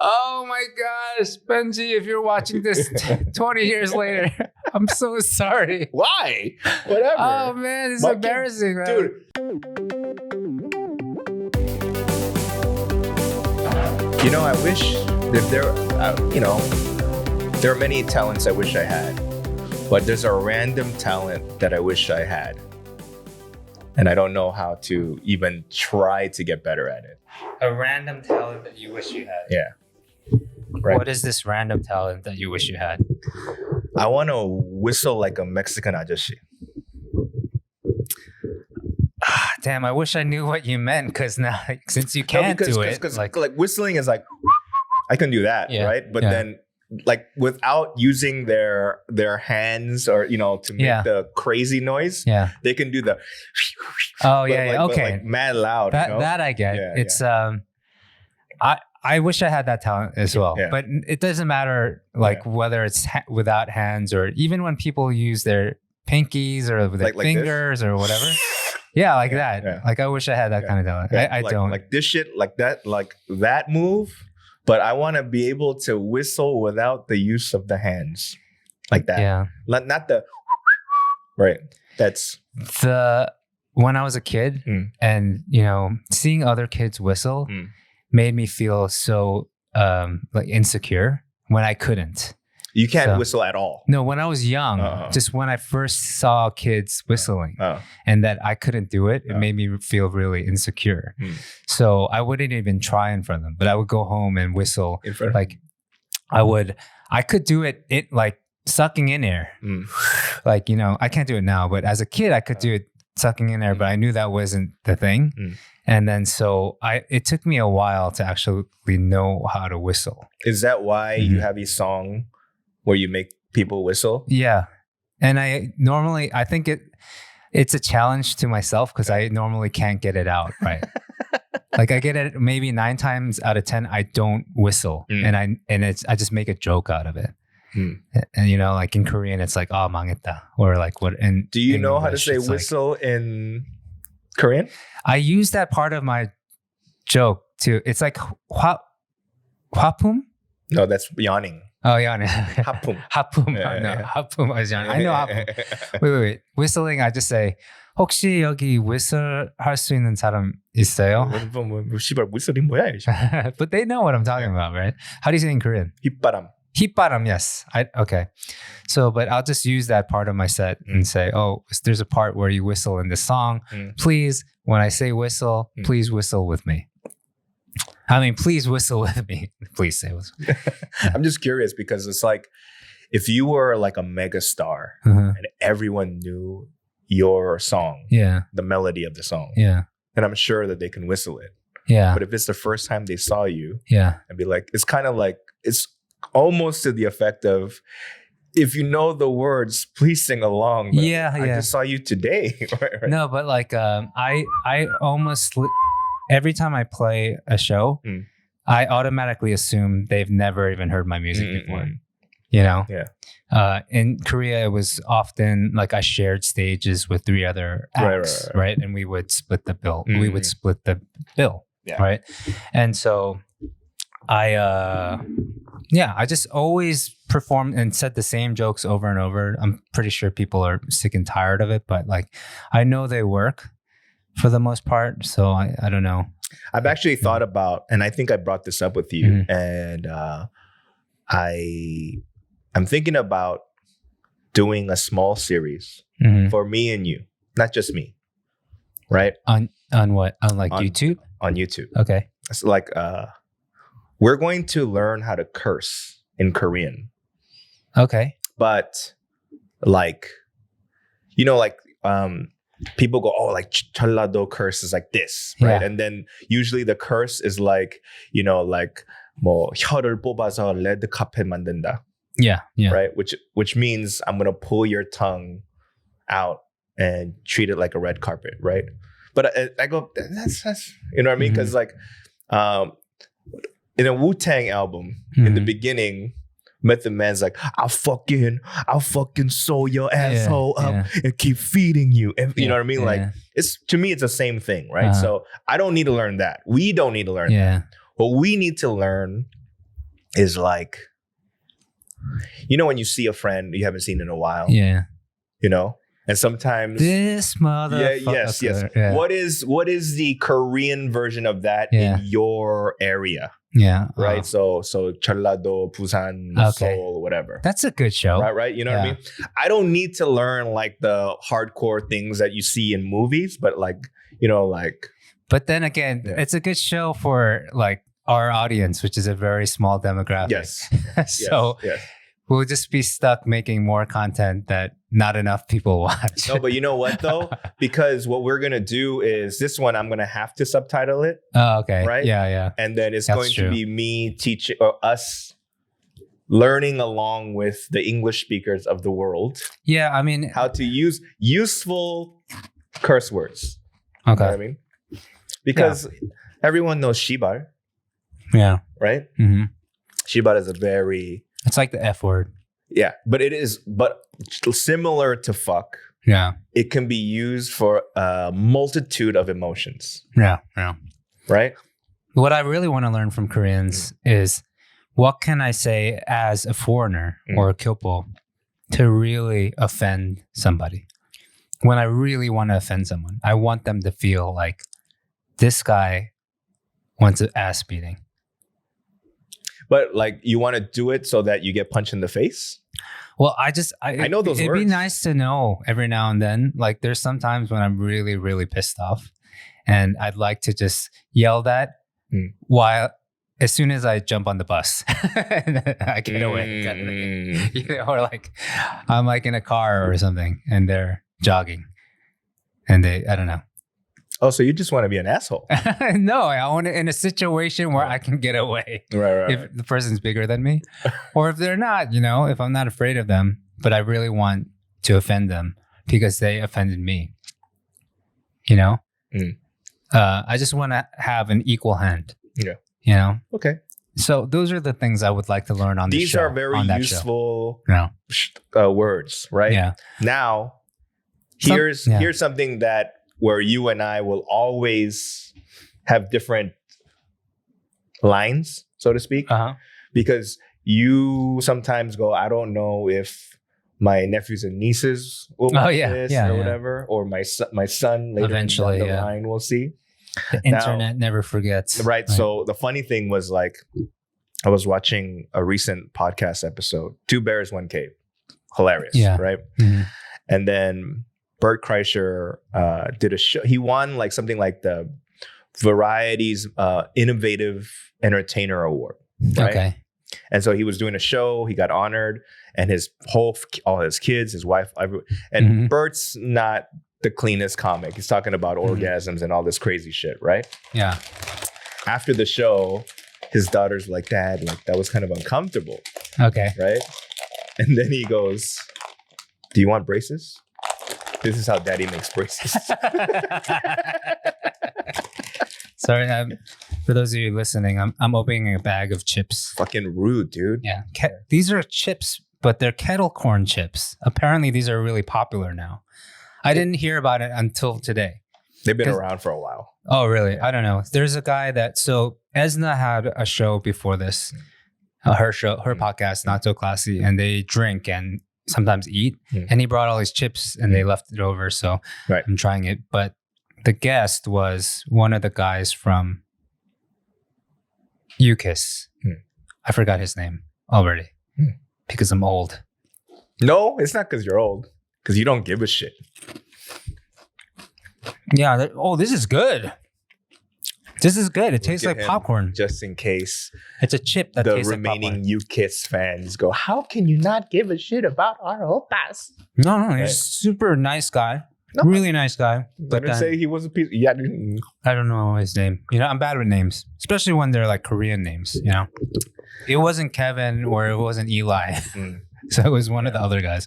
Oh my gosh, Benji, if you're watching this 20 years later, I'm so sorry. Why? Whatever. Oh man, it's embarrassing, man. Dude. You know, I wish that there are many talents I wish I had, but there's a random talent that I wish I had. And I don't know how to even try to get better at it. A random talent that you wish you had. Yeah. Right. What is this random talent that you wish you had? I want to whistle like a Mexican ajashi. Damn, I wish I knew what you meant because now, since you can't do it. Because like whistling is like, I can do that, right? But then like without using their hands or, to make the crazy noise, they can do the. Okay. Like mad loud. That I get. It's I wish I had that talent as well, but it doesn't matter whether it's without hands or even when people use their pinkies or with their fingers or whatever. Yeah, like that. Yeah. Like I wish I had that kind of talent. I don't. Like this shit, like that move. But I want to be able to whistle without the use of the hands, like that. Yeah. Not the. Right. That's when I was a kid, and seeing other kids whistle. Made me feel so insecure when I couldn't. You can't whistle at all. No, when I was young, just when I first saw kids whistling and that I couldn't do it, it made me feel really insecure. So I wouldn't even try in front of them, but I would go home and whistle. In front of like I could do it like sucking in air. Like, I can't do it now, but as a kid, I could do it sucking in air, but I knew that wasn't the thing. And then so it took me a while to actually know how to whistle. Is that why you have a song where you make people whistle? Yeah. And I think it's a challenge to myself because I normally can't get it out right. Like I get it maybe 9 times out of 10 I don't whistle and I just make a joke out of it. And like in Korean it's like 망했다 or like what. And do you know English, how to say whistle in Korean? I use that part of my joke too. It's like hwapum? No, that's yawning. Oh, yawning. Hapum. Hapum is yawning. I know hapum. Wait. Whistling, I just say 혹시 여기 whistle 할 수 있는 사람 있어요? 씨발 whistle이 뭐야? But they know what I'm talking about, right? How do you say it in Korean? 휘바람. 휘바람, yes. Okay. So, but I'll just use that part of my set and say, there's a part where you whistle in the song. Please, when I say whistle, please whistle with me. I mean, please whistle with me. Please say whistle. I'm just curious because it's like, if you were like a mega star and everyone knew your song, the melody of the song, then I'm sure that they can whistle it. Yeah. But if it's the first time they saw you, and be like, it's kind of like, it's almost to the effect of, if you know the words, please sing along. But I just saw you today. Right? No, but like I almost every time I play a show, I automatically assume they've never even heard my music before. In Korea, it was often like I shared stages with 3 other acts, right? And we would split the bill. We would split the bill, right? And so I just always performed and said the same jokes over and over. I'm pretty sure people are sick and tired of it, but like I know they work for the most part. So I don't know. I've actually thought about, and I think I brought this up with you, and I'm thinking about doing a small series for me and you, not just me, right? On what? On YouTube? On YouTube. Okay. It's like we're going to learn how to curse in Korean. Okay. But like, people go, like 전라도 curse is like this, right? And then usually the curse is like, like 뭐 혀를 뽑아서 레드 카펫 만든다. Yeah. Right? Which means I'm going to pull your tongue out and treat it like a red carpet, right? But I go, that's you know what I mean? Because like in a Wu-Tang album, in the beginning, Method Man's like, I'll fucking sew your asshole up and keep feeding you. And, you know what I mean? Like, to me, it's the same thing, right? So I don't need to learn that. We don't need to learn that. What we need to learn is like, you know, when you see a friend you haven't seen in a while. Yeah. You know? And sometimes this motherfucker. Yes. Yeah. What is the Korean version of that in your area? Yeah. Right. So Jeollado, Busan, Seoul, whatever. That's a good show. Right. You know what I mean? I don't need to learn like the hardcore things that you see in movies, but like, you know, like. But then again, it's a good show for like our audience, which is a very small demographic. Yes. So we'll just be stuck making more content that not enough people watch. No, but you know what though? Because what we're going to do is this one, I'm going to have to subtitle it. Oh, okay. Right? Yeah. And then it's going to be me teaching or us learning along with the English speakers of the world. Yeah, I mean. How to use useful curse words. Okay. You know what I mean? Because everyone knows shibar. Yeah. Right? Mm-hmm. Shibar is a very... It's like the F word. Yeah, but similar to fuck. Yeah. It can be used for a multitude of emotions. Yeah. Right? What I really want to learn from Koreans is what can I say as a foreigner or a kyopo to really offend somebody? When I really want to offend someone, I want them to feel like this guy wants an ass beating. But like you want to do it so that you get punched in the face? Well, I know those words. It'd be nice to know every now and then. Like there's some times when I'm really, really pissed off and I'd like to just yell that while as soon as I jump on the bus, I get away. You know, or like I'm like in a car or something and they're jogging and I don't know. Oh, so you just want to be an asshole? No, I want it in a situation where I can get away. Right. If the person's bigger than me, or if they're not, you know, if I'm not afraid of them, but I really want to offend them because they offended me. You know, I just want to have an equal hand. Yeah. You know. Okay. So those are the things I would like to learn on this show. These are very useful words, right? Yeah. Now, here's something that. Where you and I will always have different lines, so to speak, because you sometimes go, I don't know if my nephews and nieces will watch this or whatever, or my son later eventually down the line will see. The internet never forgets. Right. So the funny thing was like, I was watching a recent podcast episode, 2 Bears, 1 Cave. Hilarious. Yeah. Right. Mm-hmm. And then Bert Kreischer did a show. He won like something like the Variety's Innovative Entertainer Award. Right? Okay. And so he was doing a show. He got honored, and all his kids, his wife, and Bert's not the cleanest comic. He's talking about orgasms and all this crazy shit, right? Yeah. After the show, his daughter's like, "Dad, like that was kind of uncomfortable." Okay. Right. And then he goes, "Do you want braces? This is how daddy makes braces." Sorry, for those of you listening, I'm opening a bag of chips. Fucking rude, dude. Yeah. These are chips, but they're kettle corn chips. Apparently, these are really popular now. I didn't hear about it until today. They've been around for a while. Oh, really? I don't know. There's a guy so Esna had a show before this, her podcast, Not So Classy, and they drink and sometimes eat, and he brought all these chips and they left it over, so I'm trying it. But the guest was one of the guys from UKISS. I forgot his name already because I'm old. No, it's not because you're old, because you don't give a shit. Yeah. This is good. This is good. It tastes like popcorn. Just in case. It's a chip that tastes like popcorn. The remaining UKISS fans go, how can you not give a shit about our oppas? No, he's a super nice guy. No. Really nice guy. But didn't say he was a piece. Yeah, I don't know his name. You know, I'm bad with names, especially when they're like Korean names. You know, it wasn't Kevin or it wasn't Eli, so it was one of the other guys.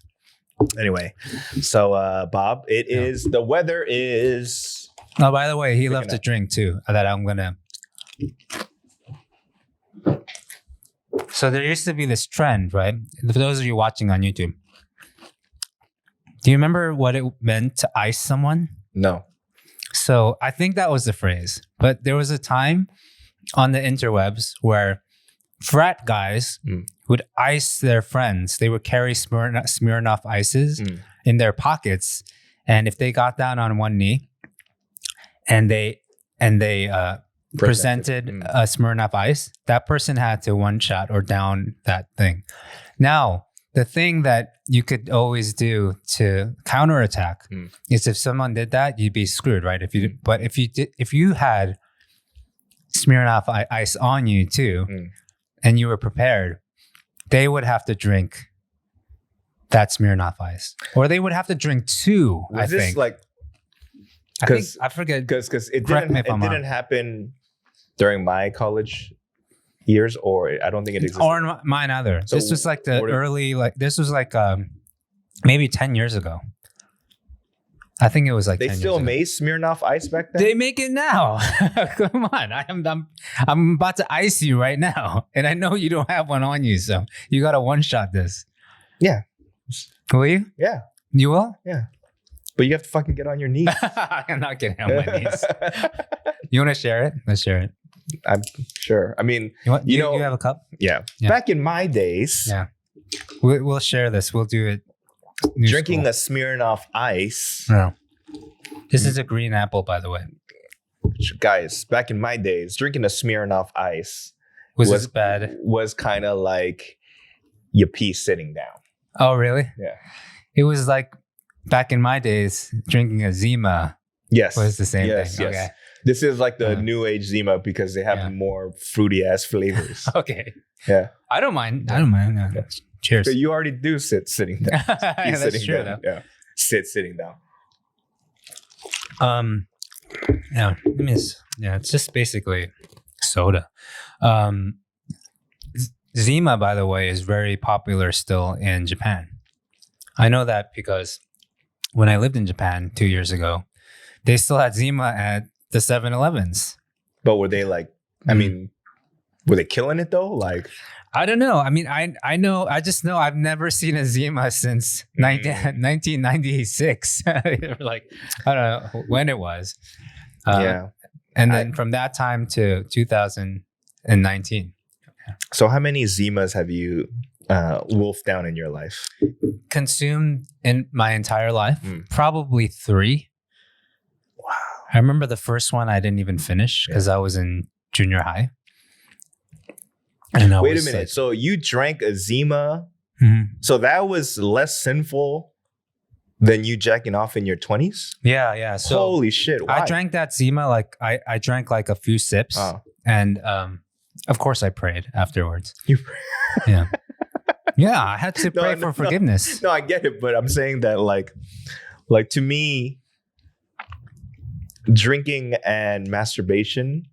Anyway, so Bob, the weather is. Oh, by the way, he left a drink too that I'm gonna. So there used to be this trend, right? For those of you watching on YouTube. Do you remember what it meant to ice someone? No. So I think that was the phrase. But there was a time on the interwebs where frat guys would ice their friends. They would carry Smirnoff ices in their pockets, and if they got down on one knee, and they presented a Smirnoff ice, that person had to one shot or down that thing. Now, the thing that you could always do to counterattack is if someone did that, you'd be screwed, right? If you had Smirnoff ice on you too, and you were prepared, they would have to drink that Smirnoff ice, or they would have to drink two. I think I forget because it didn't happen during my college years, or I don't think it existed. Or in mine either. So this was like the early, this was like maybe 10 years ago. I think it was like they 10 still years made Smirnoff ice back then. They make it now. Come on, I'm about to ice you right now, and I know you don't have one on you, so you got to one shot this. Yeah. Will you? Yeah. You will? Yeah. But you have to fucking get on your knees. I'm not getting on my knees. You want to share it? Let's share it. I'm sure. I mean, you have a cup? Yeah. Back in my days. Yeah. We'll share this. We'll do it. Drinking a Smirnoff ice. No. This is a green apple, by the way. Guys, back in my days, drinking a Smirnoff ice was bad. Was kind of like your pee sitting down. Oh, really? Yeah. It was like back in my days, drinking a Zima. Yes. Was the same thing. Yes. Okay. This is like the new age Zima because they have more fruity ass flavors. Okay. Yeah. I don't mind. Yeah. Cheers. So you already do sitting down. That's sitting true, down. Yeah. Sitting down. Yeah. It's just basically soda. Zima, by the way, is very popular still in Japan. I know that because when I lived in Japan 2 years ago, they still had Zima at the 7-Elevens. But were they like, I mean, were they killing it though? Like, I don't know. I mean, I just know I've never seen a Zima since 1996. Like, I don't know when it was. Yeah. And then from that time to 2019. So how many Zimas have you wolfed down in your life? Consumed in my entire life? Probably 3. Wow. I remember the first one I didn't even finish because I was in junior high. And wait a minute. So you drank a Zima. So that was less sinful than you jacking off in your 20s? Yeah. So holy shit. Why? I drank that Zima, like I drank like a few sips. And of course I prayed afterwards. You prayed? Yeah. Yeah, I had to pray for forgiveness. No, I get it, but I'm saying that like to me, drinking and masturbation,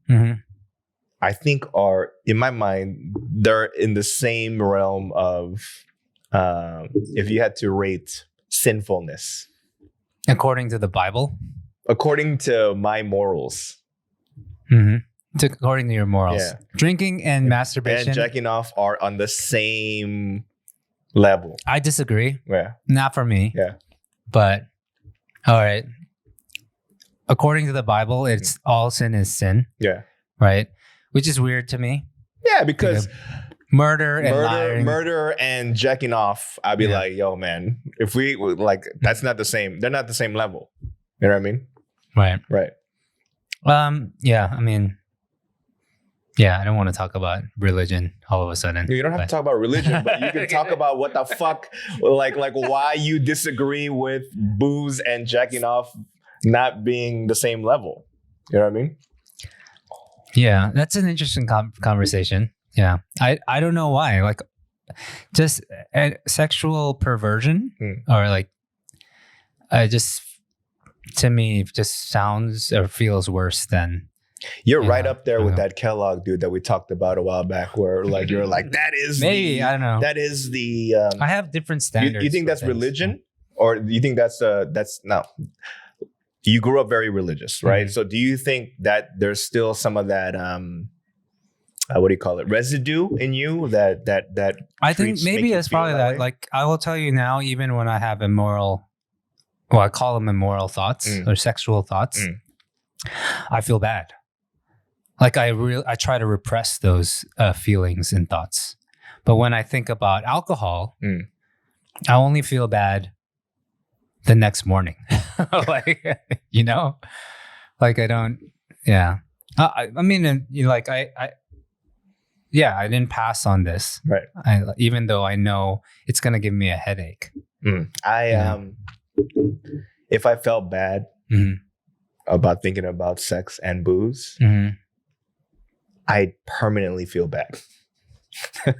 I think are, in my mind, they're in the same realm of if you had to rate sinfulness. According to the Bible? According to my morals. According to your morals. Yeah. Drinking and masturbation. And jacking off are on the same level. I disagree. Yeah. Not for me. Yeah. But, all right. According to the Bible, it's all sin is sin. Yeah. Right? Which is weird to me. Yeah, because murder and jacking off, I'd be like, yo, man, if we like, that's not the same. They're not the same level. You know what I mean? Right. Yeah, I mean, I don't want to talk about religion all of a sudden. You don't have to talk about religion, but you can talk about what the fuck, like why you disagree with booze and jacking off not being the same level. You know what I mean? Yeah, that's an interesting conversation. Yeah, I don't know why. Like, just sexual perversion or like, to me, just sounds or feels worse than. You're right up there with that Kellogg dude that we talked about a while back, where like you're like that is maybe I don't know. That is the. I have different standards. You think that's religion, or do you think that's no? You grew up very religious, right? So do you think that there's still some of that what do you call it, residue in you that I think maybe it's probably that. Like I will tell you now, even when I have immoral, well, I call them immoral thoughts or sexual thoughts, I feel bad. Like I try to repress those feelings and thoughts. But when I think about alcohol, I only feel bad the next morning. Like, you know, like I don't, yeah. I mean, you know, like I didn't pass on this. Right. Even though I know it's going to give me a headache. If I felt bad about thinking about sex and booze, I permanently feel bad. Do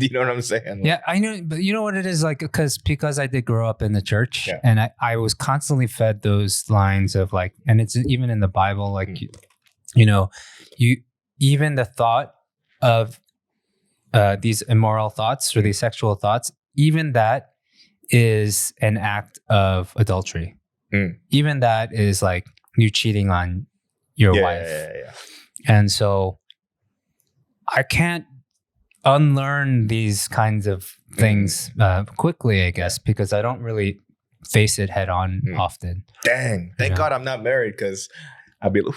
you know what I'm saying? Yeah, I know. But you know what it is like, because I did grow up in the church, and I was constantly fed those lines of like, and it's even in the Bible, like, you know, even the thought of these immoral thoughts or these sexual thoughts, even that is an act of adultery. Even that is like you cheating on your wife. And so I can't unlearn these kinds of things quickly, I guess, because I don't really face it head on often. Dang. Thank God I'm not married, because I'd be like,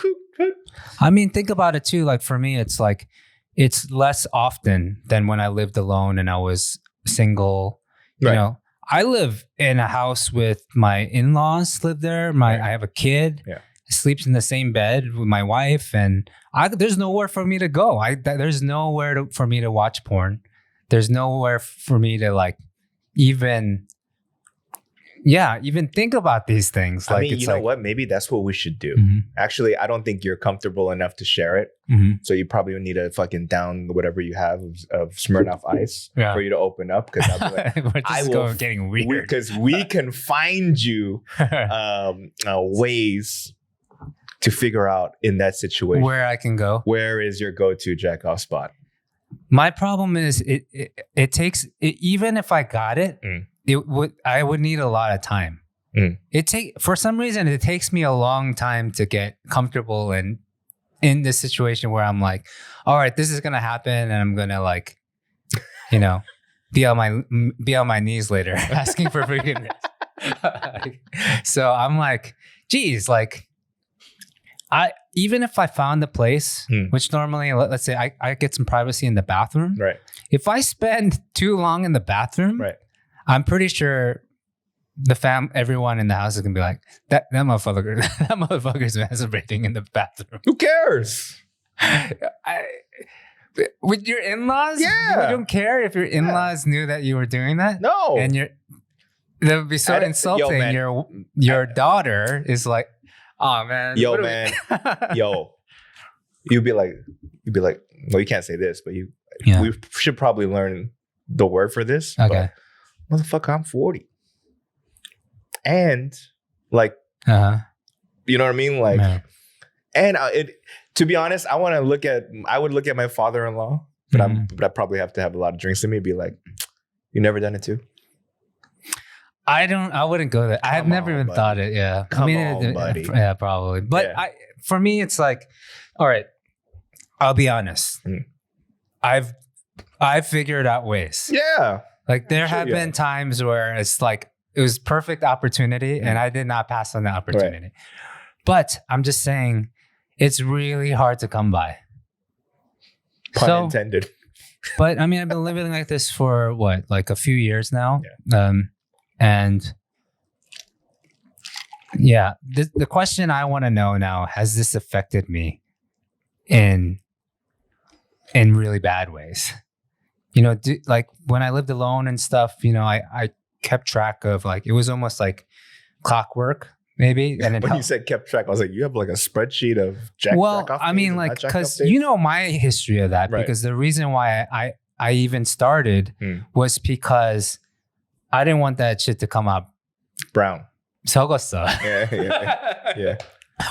I mean, think about it too. Like for me, it's like, it's less often than when I lived alone and I was single. You know, I live in a house with my in-laws live there. I have a kid. Sleeps in the same bed with my wife, and there's nowhere for me to go. There's nowhere for me to watch porn. There's nowhere for me to like even think about these things. Like, I mean, you know what? Maybe that's what we should do. Actually, I don't think you're comfortable enough to share it. So you probably need to fucking down whatever you have of Smirnoff Ice for you to open up. Because I'll be like, I will getting weird. Because we can find you ways to figure out in that situation where I can go. Where is your go-to jack off spot? My problem is it takes even if I got it, I would need a lot of time. For some reason it takes me a long time to get comfortable and in this situation where I'm like, all right, this is gonna happen, and I'm gonna like, you know, be on my knees later asking for forgiveness. So I'm like, geez, like. Even if I found a place, which normally, let's say I get some privacy in the bathroom. Right. If I spend too long in the bathroom, I'm pretty sure everyone in the house is gonna be like, that motherfucker's masturbating in the bathroom. Who cares? With your in-laws? You don't care if your in-laws knew that you were doing that? No. And that would be so insulting. Your daughter is like, oh man. Yo, man. You'd be like, well, you can't say this, but we should probably learn the word for this. Okay. But, motherfucker, I'm 40. And like, you know what I mean? Like, and to be honest, I would look at my father-in-law, but I probably have to have a lot of drinks in me, be like, you never done it too? I wouldn't go there. I've never even thought it. Yeah. Come on, buddy. Yeah, probably. But for me, it's like, all right, I'll be honest. I've figured out ways. Yeah. Like there have been times where it's like, it was perfect opportunity and I did not pass on the opportunity. But I'm just saying, it's really hard to come by. Pun intended. But I mean, I've been living like this for what, like a few years now. And the question I want to know now, has this affected me in really bad ways? You know, like when I lived alone and stuff, you know, I kept track of like, it was almost like clockwork maybe. And when you said kept track, I was like, you have like a spreadsheet of jack off. I mean, like, because you know my history of that, because the reason why I even started was because I didn't want that shit to come out brown. Sogosо. Yeah.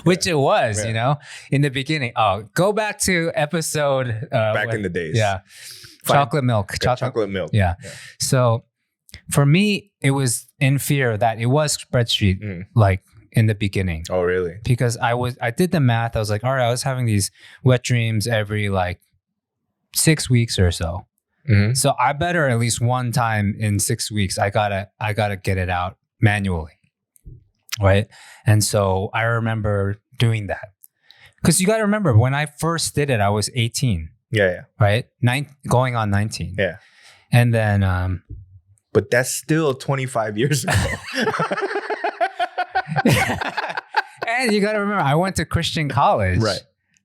Which it was, you know, in the beginning. Oh, go back to episode back in the days. Yeah. Chocolate milk. Chocolate milk. Yeah. So for me, it was in fear that it was spreadsheet like in the beginning. Oh, really? Because I did the math. I was like, all right, I was having these wet dreams every like 6 weeks or so. So I better at least one time in 6 weeks, I gotta get it out manually. Right. And so I remember doing that Because you got to remember, when I first did it, I was 18. Yeah. Right? Going on 19. Yeah. And then... but that's still 25 years ago. And you got to remember, I went to Christian college.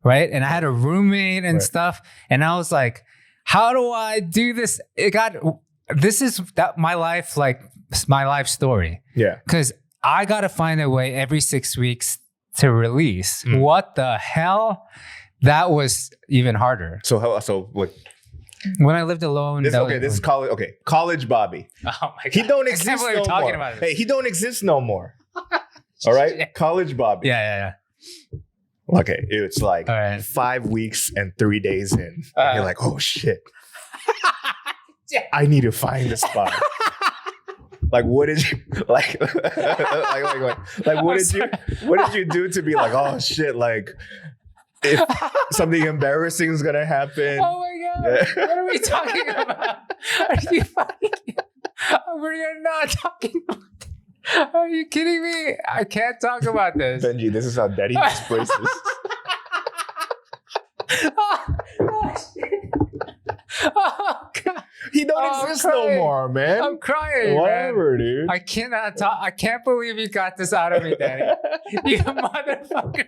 Right? And I had a roommate and stuff. And I was like, how do I do this? This is my life, like my life story. Yeah. Because I got to find a way every 6 weeks to release. What the hell? That was even harder. So what? When I lived alone. This is college. Okay. College Bobby. Oh my God. He don't exist I can't believe no talking more. About it. Hey, he don't exist no more. All right. College Bobby. Yeah. Okay. It's like 5 weeks and 3 days in. You're like, oh shit. I need to find a spot. Like, what did you like? What did you do to be like, oh shit? Like, if something embarrassing is gonna happen. Oh my God! What are we talking about? Are you fucking? We're not talking about. Are you kidding me? I can't talk about this. Benji, this is how Daddy makes braces. Oh shit! Oh God! He don't exist no more, man. I'm crying. Whatever, man. dude. I cannot talk. I can't believe you got this out of me, Daddy. You motherfucker.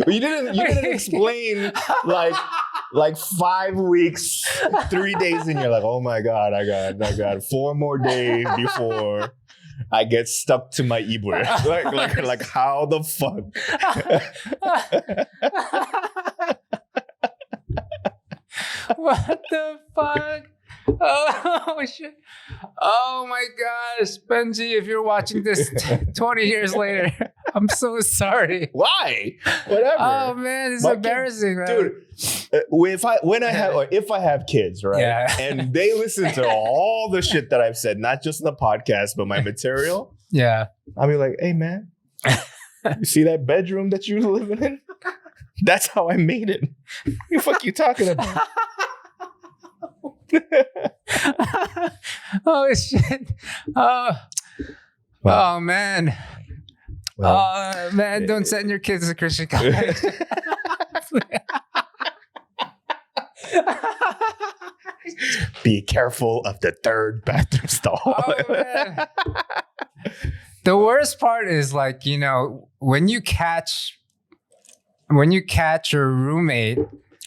You didn't explain like 5 weeks, 3 days in. You're like, oh my God, I got 4 more days before I get stuck to my Ibur. like how the fuck? What the fuck? Oh shit! Oh my gosh, Benji, if you're watching this 20 years later, I'm so sorry. Why? Whatever. Oh man, it's embarrassing, man. Dude, if I have kids, right? Yeah. And they listen to all the shit that I've said, not just in the podcast, but my material. Yeah. I'll be like, hey man, you see that bedroom that you're living in? That's how I made it. What the fuck you talking about? Oh shit! Oh man! Oh man! Don't send your kids to Christian college. Be careful of the third bathroom stall. Oh, man. The worst part is, like, you know, when you catch your roommate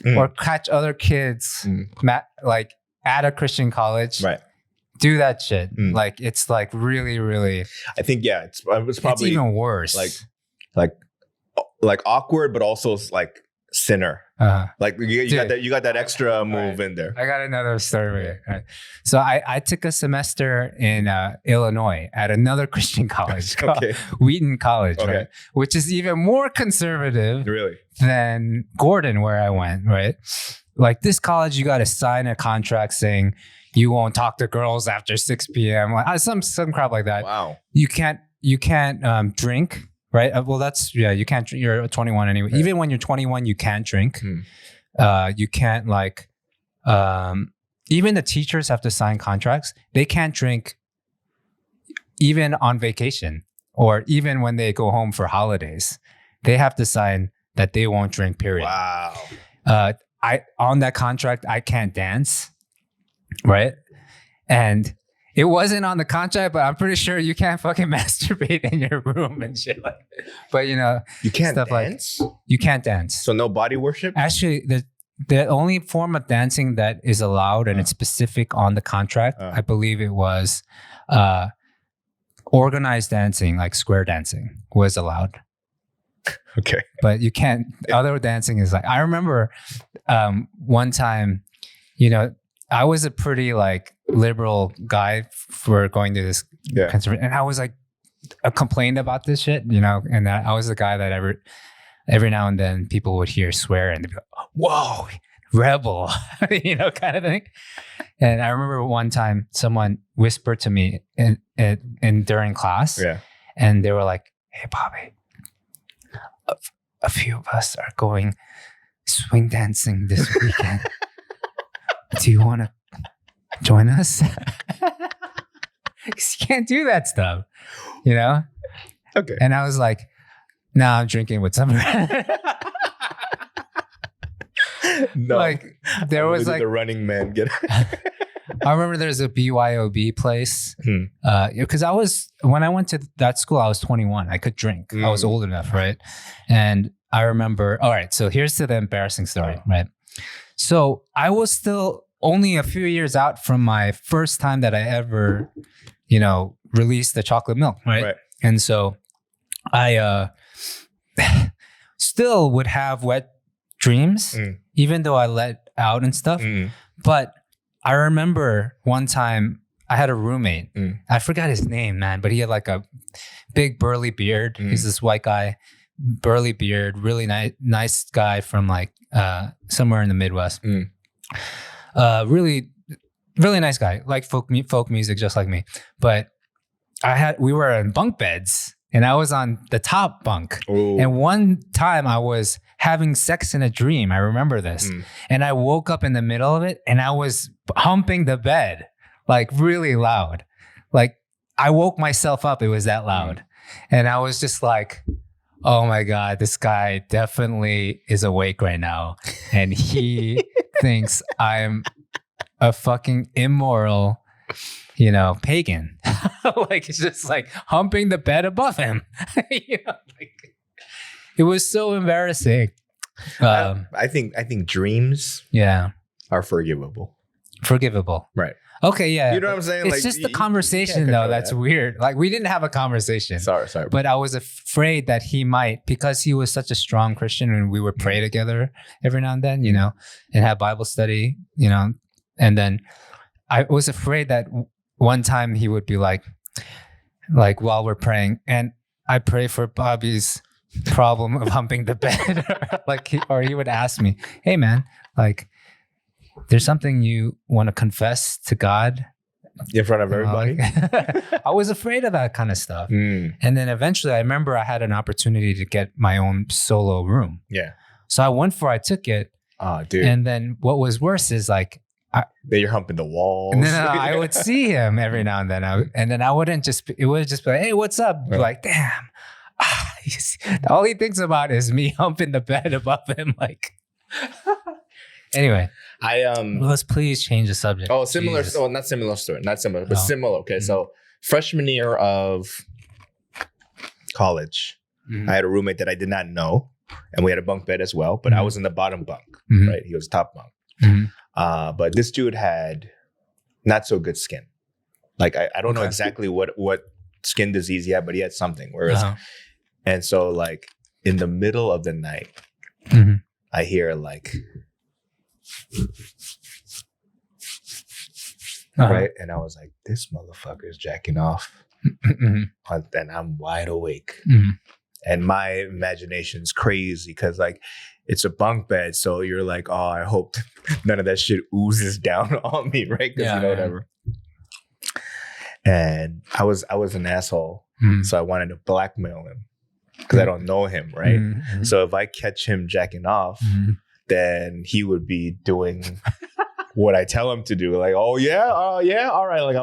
or catch other kids like at a Christian college, right? Do that shit. Like, it's like really, really. I think it's probably even worse. Like awkward, but also like sinner. Like you got that extra move in there. I got another story. Right. So I took a semester in Illinois at another Christian college called Wheaton College, right? Which is even more conservative than Gordon, where I went, right? Like, this college, you got to sign a contract saying you won't talk to girls after 6 p.m. Like, some crap like that. Wow. You can't drink. Right. Well, you can't drink. You're 21 anyway. Right. Even when you're 21, you can't drink. You can't even the teachers have to sign contracts. They can't drink even on vacation or even when they go home for holidays. They have to sign that they won't drink, period. Wow. On that contract, I can't dance. Right. And it wasn't on the contract, but I'm pretty sure you can't fucking masturbate in your room and shit like that. But, you know, you can't dance? You can't dance. So no body worship? Actually, the only form of dancing that is allowed, and it's specific on the contract, I believe it was organized dancing, like square dancing was allowed. Okay. But you can't, other dancing is like, I remember one time, you know, I was a pretty like liberal guy for going to this conservative, and I was like, I complained about this shit, you know, and I was the guy that every now and then people would hear swear and they'd be like, whoa, rebel, you know, kind of thing. And I remember one time someone whispered to me in during class, and they were like, hey, Bobby, a few of us are going swing dancing this weekend. Do you want to join us? Because you can't do that stuff, you know? Okay. And I was like, no, I'm drinking with some. No, like there was like the Running Man. I remember there's a BYOB place because when I went to that school, I was 21. I could drink. I was old enough, right? And I remember. All right, so here's to the embarrassing story, right? So I was still only a few years out from my first time that I ever, released the chocolate milk, right? And so I still would have wet dreams, even though I let out and stuff. But I remember one time I had a roommate. I forgot his name, man, but he had like a big burly beard. He's this white guy, burly beard, really nice guy from like somewhere in the Midwest. Really, really nice guy, like folk music, just like me. But we were in bunk beds, and I was on the top bunk. Ooh. And one time I was having sex in a dream. I remember this, and I woke up in the middle of it, and I was humping the bed like really loud. Like I woke myself up. It was that loud, and I was just like, oh my God, this guy definitely is awake right now. And he thinks I'm a fucking immoral, pagan. Like, it's just like humping the bed above him. It was so embarrassing. I think dreams are forgivable. Forgivable. Right. Okay, yeah. You know what I'm saying? It's like, just the conversation, though, that's weird. Like, we didn't have a conversation. Sorry. But I was afraid that he might, because he was such a strong Christian and we would pray together every now and then, and have Bible study, and then I was afraid that one time he would be like while we're praying, and I pray for Bobby's problem of humping the bed, or he would ask me, hey man, like, there's something you want to confess to God in front of everybody. I was afraid of that kind of stuff. And then eventually I remember I had an opportunity to get my own solo room. Yeah. So I took it. Oh, dude. And then what was worse is like, then you're humping the walls. And then I would see him every now and then. And then it would just be like, hey, what's up? Right. Like, damn. All he thinks about is me humping the bed above him. Like, anyway. Let's please change the subject. Oh, similar. Jesus. Oh, not similar story. Not similar, but similar. Okay, so freshman year of college, I had a roommate that I did not know, and we had a bunk bed as well. But I was in the bottom bunk, right? He was top bunk. But this dude had not so good skin. Like I don't know exactly what skin disease he had, but he had something. Whereas, and so like in the middle of the night, I hear like. Right, and I was like, "This motherfucker is jacking off," and I'm wide awake, and my imagination's crazy because like it's a bunk bed, so you're like, "Oh, I hope none of that shit oozes down on me," right? Because whatever. And I was an asshole, so I wanted to blackmail him because I don't know him, right? So if I catch him jacking off. Then he would be doing what I tell him to do. Like, oh yeah, all right. Like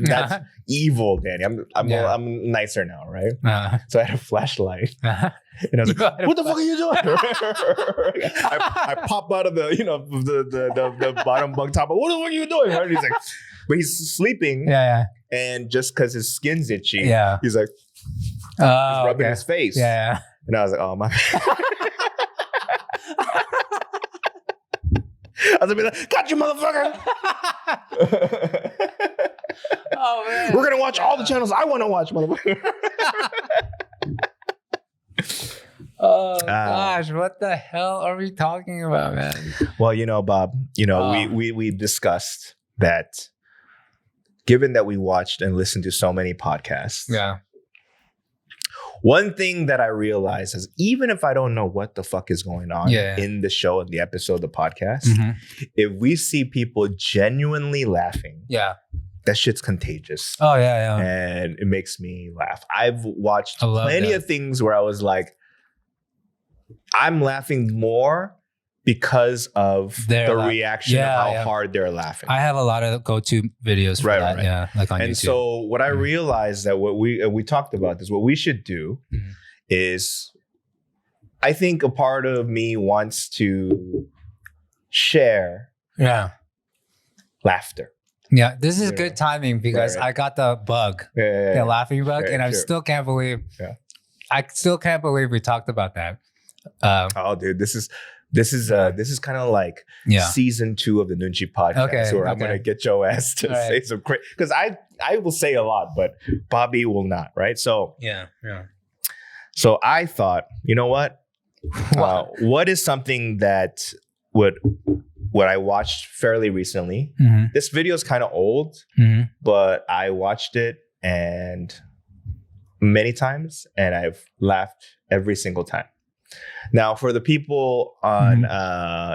that's evil, Danny. I'm nicer now, right? So I had a flashlight, and I was like, "What the fuck are you doing?" I pop out of the bottom bunk top. What the fuck are you doing? Right? He's like, but he's sleeping. And just because his skin's itchy, he's like, he's rubbing his face. And I was like, oh my. I was like, got you, motherfucker. Oh, man. We're going to watch all the channels I want to watch, motherfucker. Oh, gosh. What the hell are we talking about, man? Well, Bob, we discussed that given that we watched and listened to so many podcasts. Yeah. One thing that I realized is even if I don't know what the fuck is going on in the show, in the episode, the podcast, if we see people genuinely laughing, that shit's contagious. Oh, yeah. And it makes me laugh. I've watched plenty of things where I was like, I'm laughing more because of the reaction of how hard they're laughing. I have a lot of go-to videos for that. Right. Yeah, like on YouTube. And so what I realized that what we talked about this, what we should do is, I think a part of me wants to share, laughter. Yeah, this is good timing because I got the bug, the laughing bug, and I still can't believe. I still can't believe we talked about that. Dude, this is kind of like season 2 of the Noonchi Podcast, where I'm gonna get your ass to say some crazy, because I will say a lot, but Bobby will not, right? So So I thought, you know what? What is something that what I watched fairly recently? This video is kind of old, but I watched it and many times, and I've laughed every single time. Now, for the people on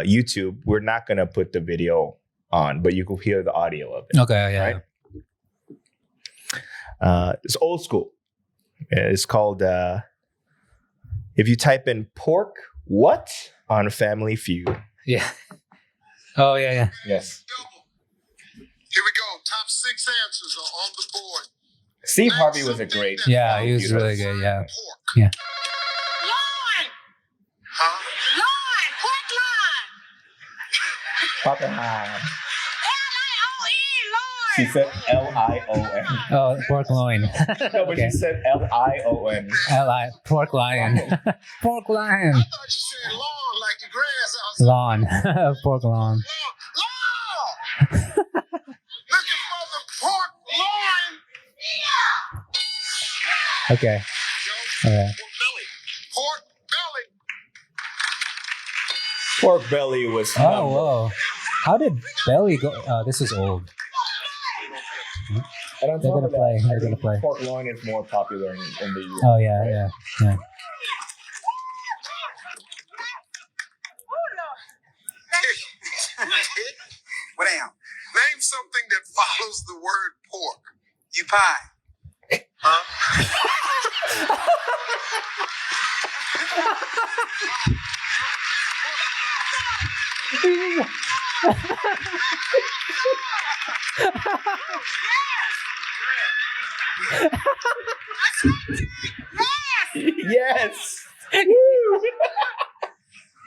YouTube, we're not gonna put the video on, but you can hear the audio of it. Okay, yeah. Right? It's old school. It's called. If you type in pork, what on Family Feud? Yeah. Oh, yeah. Yes. Here we go. Top 6 answers are on the board. Steve Harvey was a great. Yeah, he was really good. Yeah. Pork. Yeah. Loin. Huh? Loin. Pork loin. Papa High. L-I-O-N. She said L-I-O-N. Oh, pork loin. No, but she said L-I-O-N. Pork lion. Pork lion. I thought you said lawn like the grass outside. Lawn. Pork lawn. Lawn. Looking for the pork loin. Okay. All right. Pork belly. Pork belly was. Oh, whoa. How did belly go? Oh, this is old. And They're gonna play. They're gonna play. Pork loin is more popular in the US. Oh yeah. What am? Name something that follows the word pork. You pie. Huh? Yes.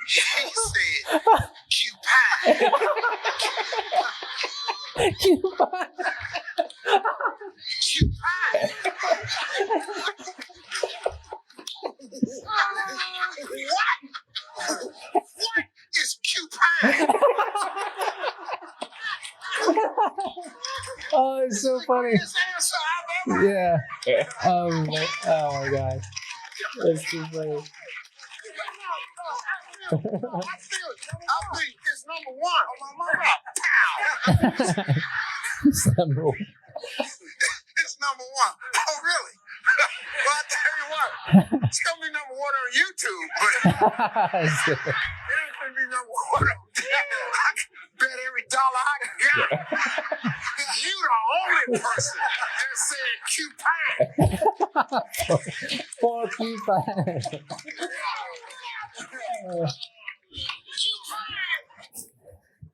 She said, "Q pie." Q pie. Q pie. What is Q pie? Oh, it's so funny. This answer I've ever. Yeah. Oh my god. That's too funny. I think it's number 1 on my mama. Pow. It's number 1. It's number 1. Oh, really? Well, I tell you what, it's gonna be number 1 on YouTube, but it ain't gonna be number 1 on I can bet every dollar I got. You the only person that said Q pie. Porky pie.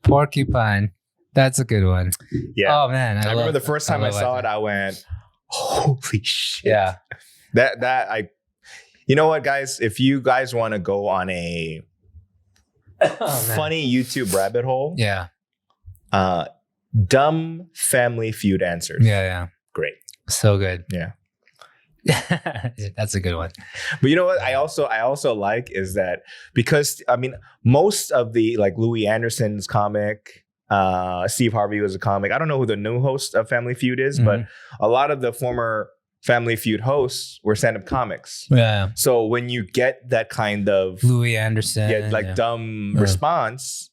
Porcupine. That's a good one. Yeah. Oh man, I remember the first time I saw it, I went, "Holy shit!" Yeah. You know what, guys? If you guys want to go on a funny YouTube rabbit hole, dumb Family Feud answers. Yeah. Great. So good. Yeah. That's a good one. But you know what I also like is that, because I mean, most of the, like, Louis Anderson's comic, Steve Harvey was a comic. I don't know who the new host of Family Feud is, but a lot of the former Family Feud hosts were stand-up comics. Yeah. So when you get that kind of Louis Anderson, dumb response,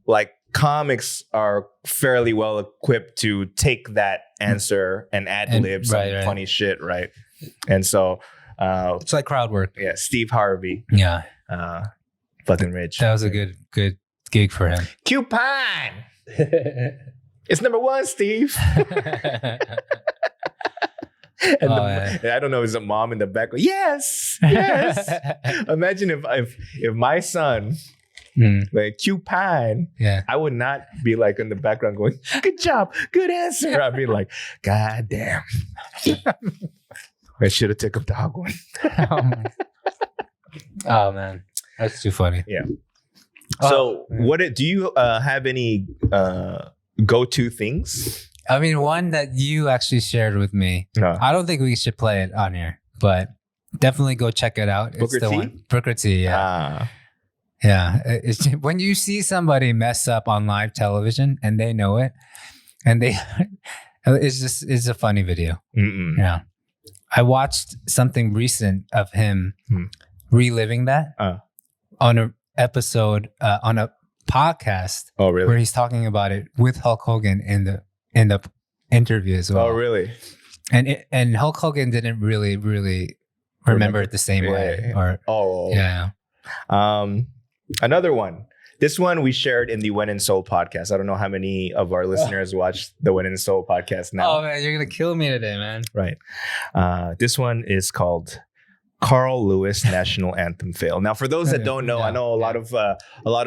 like, comics are fairly well equipped to take that answer and ad-lib some funny shit, right? And so it's like crowd work. Yeah, Steve Harvey. Yeah. Fucking rich. That was a good gig for him. Coupon! It's number 1, Steve. And I don't know, is a mom in the back going, yes. Imagine if my son, like, coupon, I would not be like in the background going, good job, good answer. I'd be like, God damn. I should have taken dog one. Oh man, that's too funny. Yeah. So do you have any go-to things? I mean, one that you actually shared with me. I don't think we should play it on here, but definitely go check it out. Booker it's the T? one. Booker T, yeah. Yeah. It's, when you see somebody mess up on live television and they know it, and it's a funny video. Mm-mm. Yeah. I watched something recent of him reliving that on a episode, on a podcast. Oh, really? Where he's talking about it with Hulk Hogan in the interview as well. Oh, really? And Hulk Hogan didn't really remember it the same way. Yeah. Another one. This one we shared in the When in Seoul podcast. I don't know how many of our listeners watch the When in Seoul podcast now. Oh man, you're gonna kill me today, man. Right. This one is called Carl Lewis National Anthem Fail. Now, for those that don't know, I know a lot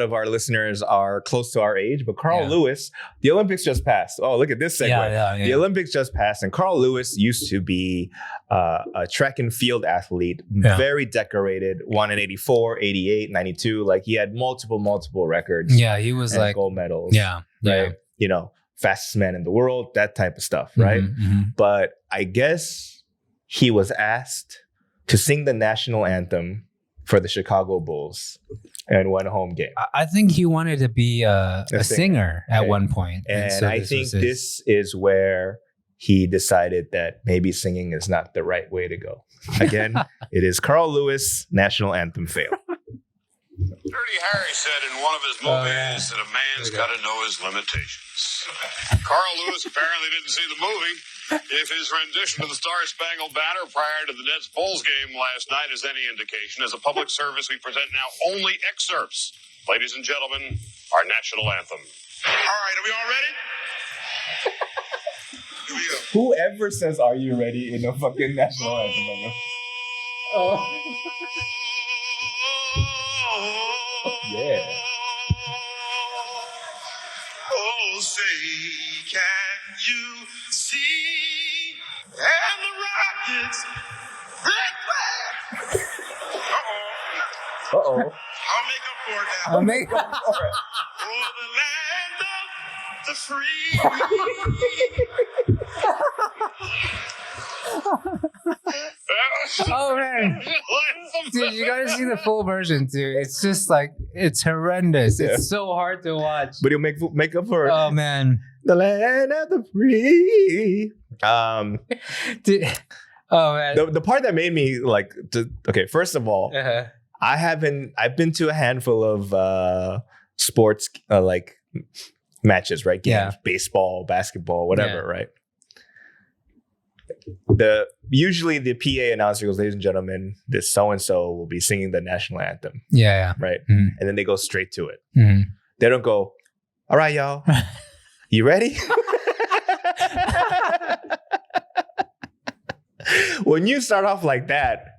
of our listeners are close to our age, but Carl Lewis, the Olympics just passed. Oh, look at this segue. The Olympics just passed, and Carl Lewis used to be a track and field athlete, very decorated, won in 84, 88, 92. Like he had multiple records. Yeah, he was like gold medals. Yeah. Right. You know, fastest man in the world, that type of stuff. Right. Mm-hmm. But I guess he was asked to sing the national anthem for the Chicago Bulls in one home game. I think he wanted to be a singer at one point. And so I think this is where he decided that maybe singing is not the right way to go. Again, it is Carl Lewis, National Anthem Fail. Dirty Harry said in one of his movies that a man's got to know his limitations. Carl Lewis apparently didn't see the movie. If his rendition of the Star-Spangled Banner prior to the Nets-Bulls game last night is any indication, as a public service, we present now only excerpts. Ladies and gentlemen, our national anthem. All right, are we all ready? Here we go. Whoever says, "Are you ready?" in a fucking national anthem. Yeah. Oh, say, can you see? And the Rockets, big flag. Uh-oh. I'll make up for it now. I'll make up for it. For the land of the free. Oh man, dude, you gotta see the full version too. It's just like, it's horrendous. It's so hard to watch, but he'll make up for it. Oh man, the land of the free. Dude, oh man, the part that made me like okay, first of all, I've been to a handful of sports like matches, right? Games, baseball, basketball, whatever, right? Usually the PA announcer goes, "Ladies and gentlemen, this so-and-so will be singing the national anthem." Yeah. Right? Mm-hmm. And then they go straight to it. Mm-hmm. They don't go, "All right, y'all, you ready?" When you start off like that,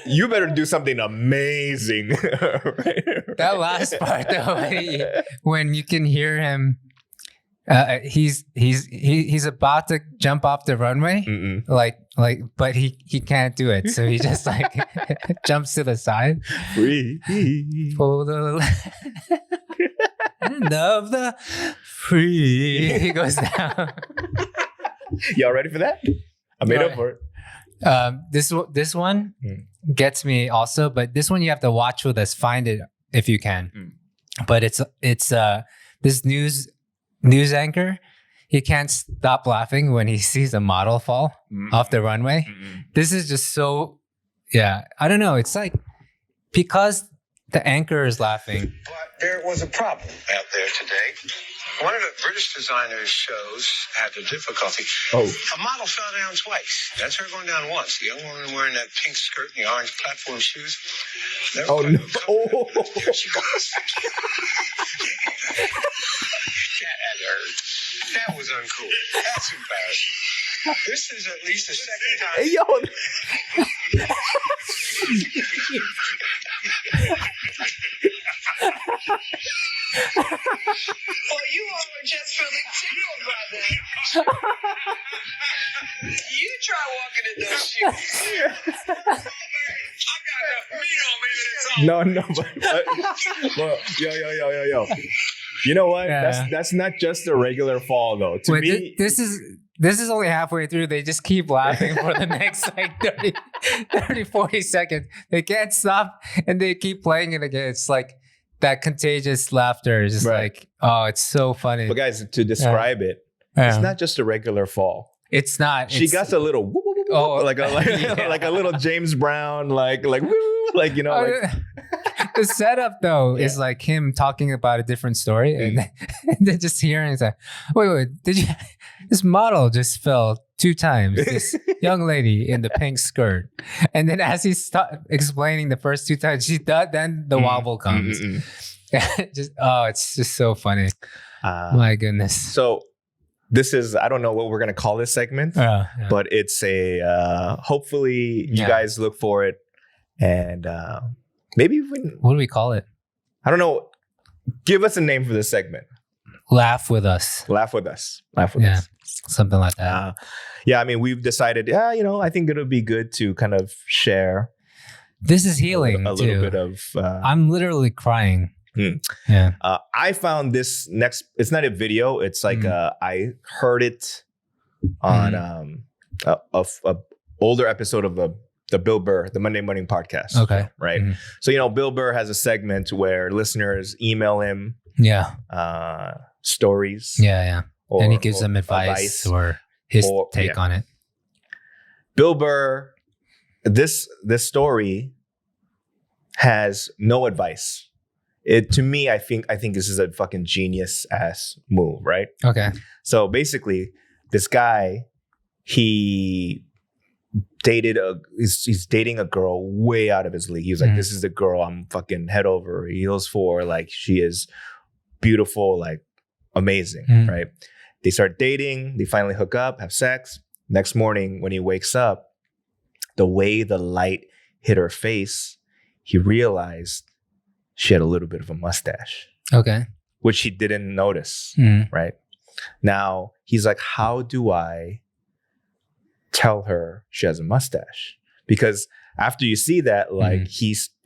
you better do something amazing. Right? That last part though, when you can hear him, he's about to jump off the runway, like, but he can't do it, so he just like jumps to the side. Free for the land of the free. He goes down. Y'all ready for that? I made up for it. This one gets me also, but this one you have to watch with us. Find it if you can. But it's this news anchor. He can't stop laughing when he sees a model fall off the runway. This is just so, I don't know. It's like, because the anchor is laughing. But there was a problem out there today. One of the British designers' shows had a difficulty. A model fell down twice. That's her going down once. The young woman wearing that pink skirt and the orange platform shoes. No. There she goes. That had hurt. That was uncool. That's embarrassing. This is at least the second time. Hey, yo. Well, you all were just feeling tickled by that. You try walking in those shoes. I got enough meat on me that it's all No, Well, yo. You know what? Yeah. That's not just a regular fall though. To me, this is only halfway through. They just keep laughing for the next like 30, 40 seconds. They can't stop and they keep playing it again. It's like that contagious laughter is just like, oh, it's so funny. But guys, to describe it, it's not just a regular fall. It's not. She got a little like a little James Brown, like woo, like, you know, like. The setup though is like him talking about a different story, and then just hearing it's like, wait, did you? This model just fell 2 times. This young lady in the pink skirt, and then as he's explaining the first 2 times, then the wobble comes. It's just so funny. My goodness. So this is, I don't know what we're gonna call this segment, but it's a hopefully you guys look for it, and. Maybe what do we call it? I don't know. Give us a name for this segment. Laugh with us. Laugh with us. Laugh with us. Something like that. I mean, we've decided, I think it'll be good to kind of share. This is healing a little bit of... I'm literally crying. Yeah. I found this it's not a video. It's like I heard it on a older episode of the Bill Burr, the Monday Morning Podcast. Okay. Right. So, Bill Burr has a segment where listeners email him stories. Yeah. And he gives them advice or his take on it. Bill Burr, this story has no advice. To me, I think this is a fucking genius ass move, right? Okay. So basically, this guy, he's dating a girl way out of his league. He was like, this is the girl I'm fucking head over heels for. Like, she is beautiful, like amazing, right? They start dating. They finally hook up, have sex. Next morning, when he wakes up, the way the light hit her face, he realized she had a little bit of a mustache. Okay. Which he didn't notice, right? Now, he's like, how do I tell her she has a mustache? Because after you see that, like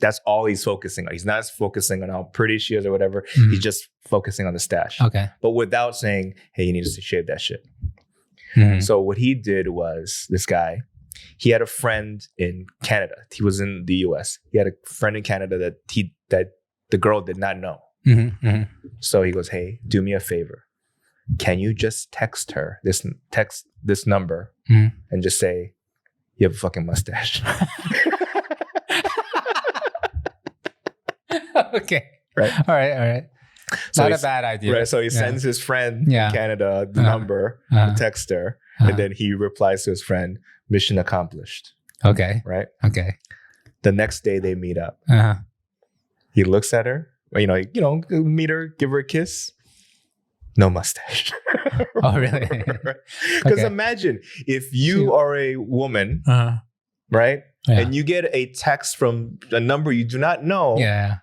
that's all he's focusing on. He's not focusing on how pretty she is or whatever. He's just focusing on the stash. Okay. But without saying, hey, you need to shave that shit. So what he did was, this guy, he had a friend in Canada. He was in the US. He had a friend in Canada that the girl did not know. So he goes, hey, do me a favor. Can you just text her this number and just say, you have a fucking mustache? Okay. Right. All right. So not a bad idea. Right. So he sends his friend in Canada the number, the text her, and then he replies to his friend, mission accomplished. Okay. Right. Okay. The next day they meet up. He looks at her, meet her, give her a kiss. No mustache. Oh, really? Because imagine if you are a woman, right? Yeah. And you get a text from a number you do not know. Yeah.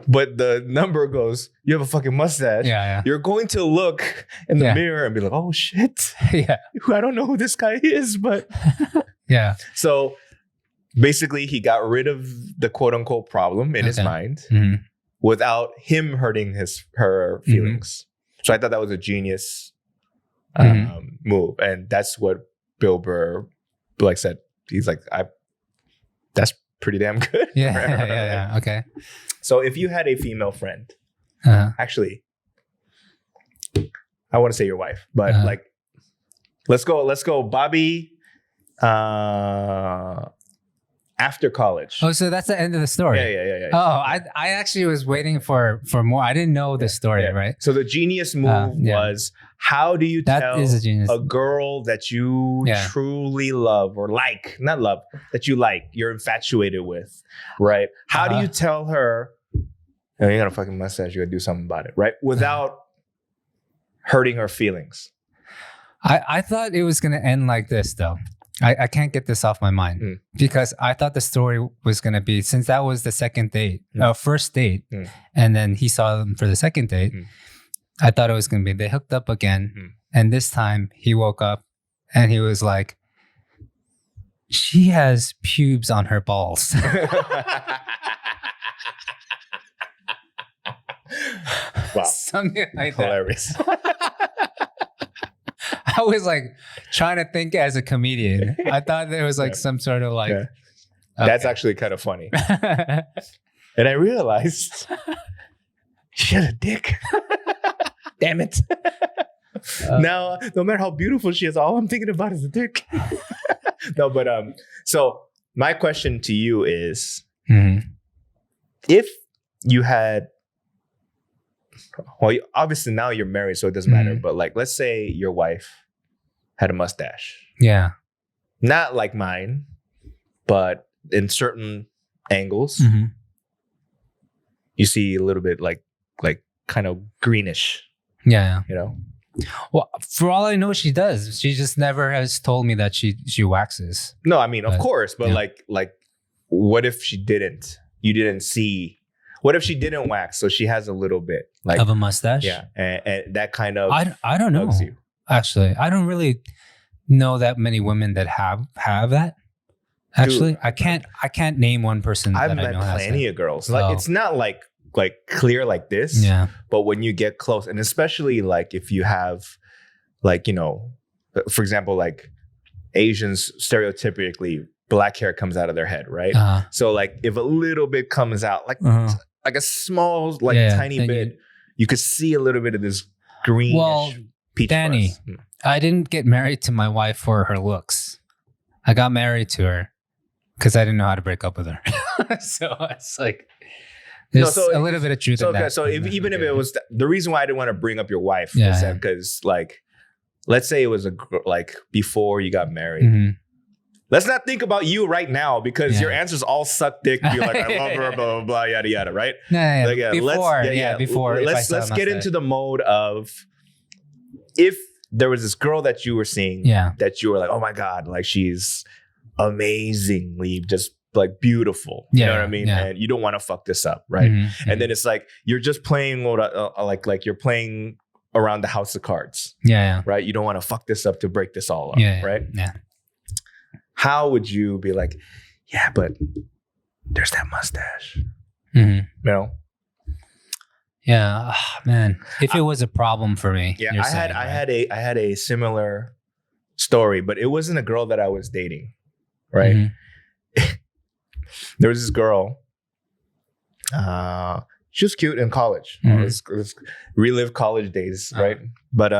But the number goes, you have a fucking mustache. Yeah. You're going to look in the mirror and be like, oh shit. Yeah. I don't know who this guy is, but yeah. So basically he got rid of the quote unquote problem in his mind without him hurting her feelings. So I thought that was a genius move. And that's what Bill Burr said. He's like, that's pretty damn good. Yeah. Okay. So if you had a female friend, actually, I want to say your wife, but let's go, Bobby, after college. Oh, so that's the end of the story. Yeah. Oh, I actually was waiting for more. I didn't know the story, right? So the genius move was, how do you tell a girl that you truly love or not love, that you like, you're infatuated with, right? How do you tell her, you got a fucking mustache, you gotta do something about it, right? Without hurting her feelings. I thought it was gonna end like this though. I can't get this off my mind because I thought the story was going to be, since that was the first date, and then he saw them for the second date, I thought it was going to be, they hooked up again. And this time he woke up and he was like, she has pubes on her balls. Wow. Something like Hilarious. that. I was like trying to think as a comedian. I thought there was like some sort of like. Yeah. Okay. That's actually kind of funny. And I realized she had a dick. Damn it. Now, no matter how beautiful she is, all I'm thinking about is the dick. No, but so my question to you is, if you had, well, obviously now you're married, so it doesn't matter, but like, let's say your wife had a mustache. Yeah. Not like mine, but in certain angles, you see a little bit like kind of greenish. Yeah. You know? Well, for all I know, she does. She just never has told me that she waxes. No, I mean, of course, but like, what if she didn't? You didn't see. What if she didn't wax? So she has a little bit like of a mustache. Yeah, and that kind of. I don't know. You. Actually, I don't really know that many women that have that. Actually, dude, I can't name one person. I've met plenty of girls. Like it's not like clear like this. Yeah. But when you get close, and especially like if you have, like, you know, for example, like Asians stereotypically black hair comes out of their head, right? So like if a little bit comes out, like a small, like tiny bit, you could see a little bit of this greenish peach. Danny, I didn't get married to my wife for her looks. I got married to her because I didn't know how to break up with her. So it's like there's a little bit of truth in that. So even if it was the reason why I didn't want to bring up your wife was that because like, let's say it was like before you got married. Let's not think about you right now because your answers all suck dick. You're like, I love her, blah, blah, blah, yada, yada, right? Before. Let's get into the mode of if there was this girl that you were seeing that you were like, oh my God, like she's amazingly just like beautiful. You know what I mean? Yeah. And you don't want to fuck this up, right? And then it's like, you're just playing like you're playing around the house of cards. Right? You don't want to fuck this up to break this all up, right? Yeah. How would you be like, yeah, but there's that mustache, you know? Yeah, man. If it was a problem for me, I had a similar story, but it wasn't a girl that I was dating, right? There was this girl. She was cute in college. Let's relive college days, right? But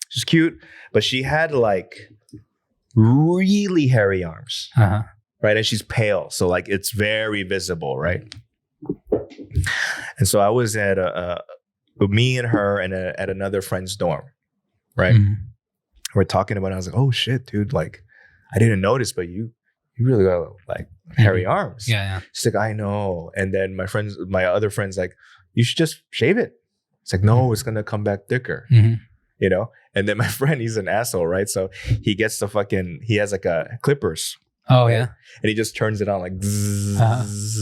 she's cute, but she had like really hairy arms, right? And she's pale, so like it's very visible, right? And so I was at me and her and at another friend's dorm, right? We're talking about it. I was like, oh shit, dude, like I didn't notice, but you really got like hairy arms. Yeah. She's like, I know. And then my other friends like, you should just shave it. It's like, no, it's gonna come back thicker. You know? And then my friend, he's an asshole, right? So he gets he has like a clippers. Oh, right? yeah. And he just turns it on like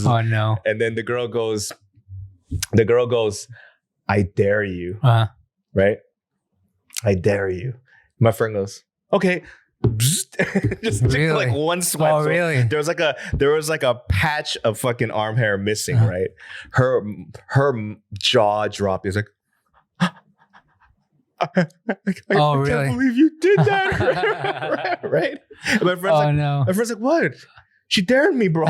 oh no. And then the girl goes, I dare you. Right? I dare you. My friend goes, okay. Just really? Like one swipe. Oh, really? There was like a patch of fucking arm hair missing, right? Her jaw dropped. It's like, I really? can't believe you did that. Right? And my friend's my friend's like, what? She dared me, bro.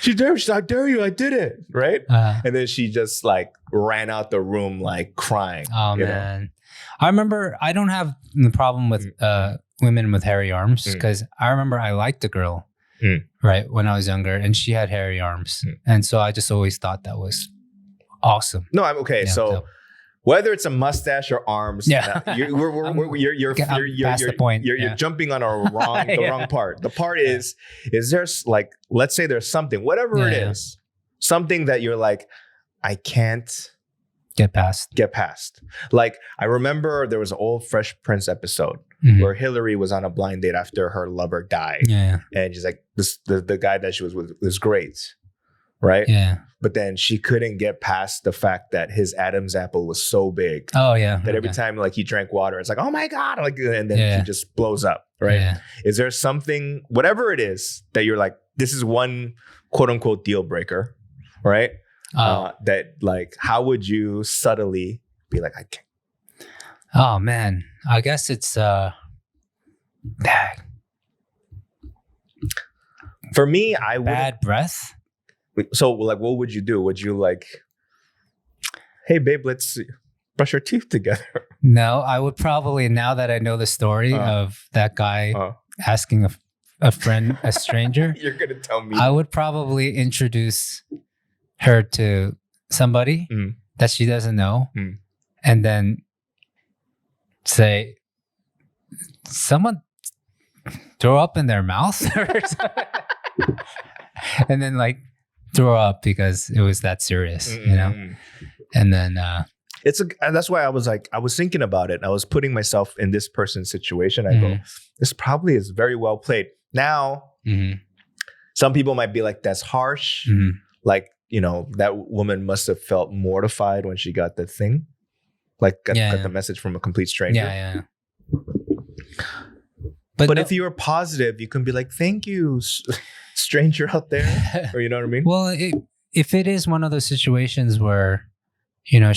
She dared me. She's like, I dare you. I did it. Right? And then she just like ran out the room like crying. Oh, man. I remember I don't have the problem with women with hairy arms because I remember I liked a girl, right, when I was younger, and she had hairy arms. And so I just always thought that was awesome. No, I'm okay. Yeah, so whether it's a mustache or arms, you're past the point. You're jumping on the wrong part. The part is there like, let's say there's something, whatever it is, something that you're like, I can't get past. Like, I remember there was an old Fresh Prince episode where Hillary was on a blind date after her lover died. Yeah. And she's like, the guy that she was with was great. Right? Yeah. But then she couldn't get past the fact that his Adam's apple was so big. Oh, yeah. That every time like he drank water, it's like, oh my God. Like, and then he just blows up. Right? Yeah. Is there something, whatever it is, that you're like, this is one quote unquote deal breaker, right? That like, how would you subtly be like, I can't? Oh man, I guess it's for me, I would bad breath. So like, what would you do? Would you like, hey babe, let's brush our teeth together? No, I would probably, now that I know the story of that guy asking a friend, a stranger. You're gonna tell me. I would probably introduce her to somebody that she doesn't know, and then say, someone throw up in their mouth or something. And then like throw up because it was that serious, you know? And then that's why I was thinking about it. I was putting myself in this person's situation. I go, this probably is very well played. Now, some people might be like, that's harsh. Like, you know, that woman must have felt mortified when she got the thing. Like got the message from a complete stranger. Yeah. But if you were positive, you can be like, thank you, stranger out there. Or you know what I mean? Well, if it is one of those situations where, you know,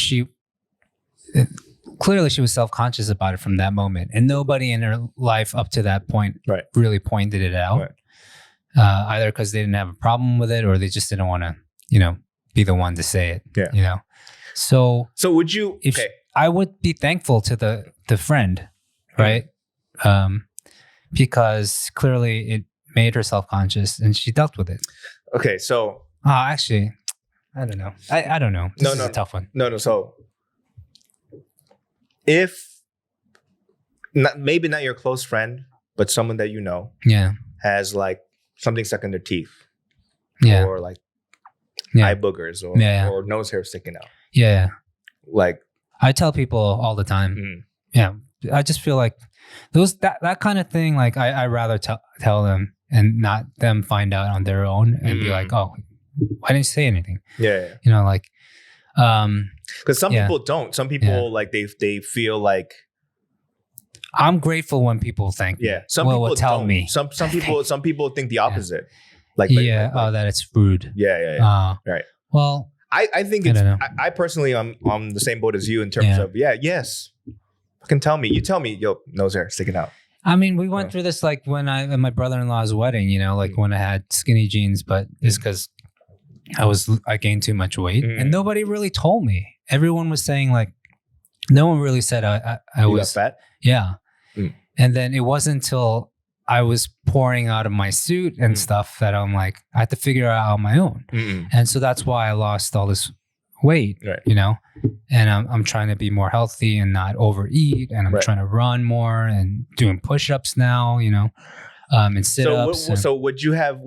clearly she was self-conscious about it from that moment, and nobody in her life up to that point really pointed it out. Either because they didn't have a problem with it or they just didn't want to, you know, be the one to say it. Yeah. You know? So would you, I would be thankful to the friend, right? Because clearly it made her self-conscious and she dealt with it. Okay, so actually, I don't know. I don't know. This is a tough one. No. So if maybe not your close friend, but someone that you know, has like something stuck in their teeth, or like eye boogers, or nose hair sticking out. Yeah, like I tell people all the time. Yeah, I just feel like that kind of thing. Like I rather tell them and not them find out on their own and be like, oh, why didn't you say anything? Yeah. You know, like, because some people don't. Some people like they feel like. I'm grateful when people thank me. Yeah. Some people tell me. Some people think the opposite. Like that it's rude. Yeah. Right. Well, I think it's. I personally I'm on the same boat as you in terms of yes. Fucking tell me. You tell me. Yo, nose hair sticking out. I mean, we went through this like when at my brother-in-law's wedding. You know, like when I had skinny jeans, but it's because I gained too much weight, and nobody really told me. Everyone was saying like, no one really said I was fat. Yeah, and then it wasn't until I was pouring out of my suit and stuff that I'm like, I had to figure it out on my own, and so that's why I lost all this weight. Right. You know, and I'm trying to be more healthy and not overeat, and I'm trying to run more and doing push-ups now. You know, and sit-ups. So would you have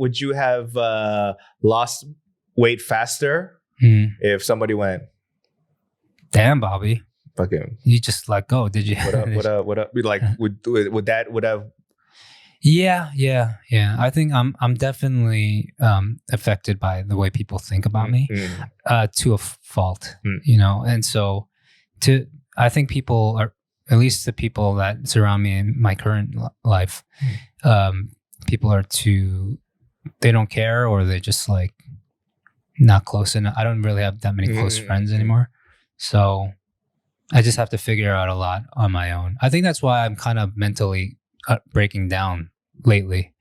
lost weight faster if somebody went, damn, Bobby, fucking, you just let go? Did you? What up? Like, would have? Yeah. I think I'm definitely affected by the way people think about me to a fault, you know. And so I think people are, at least the people that surround me in my current life, people are they don't care, or they just like not close enough. I don't really have that many close friends anymore. So I just have to figure out a lot on my own. I think that's why I'm kind of mentally breaking down lately.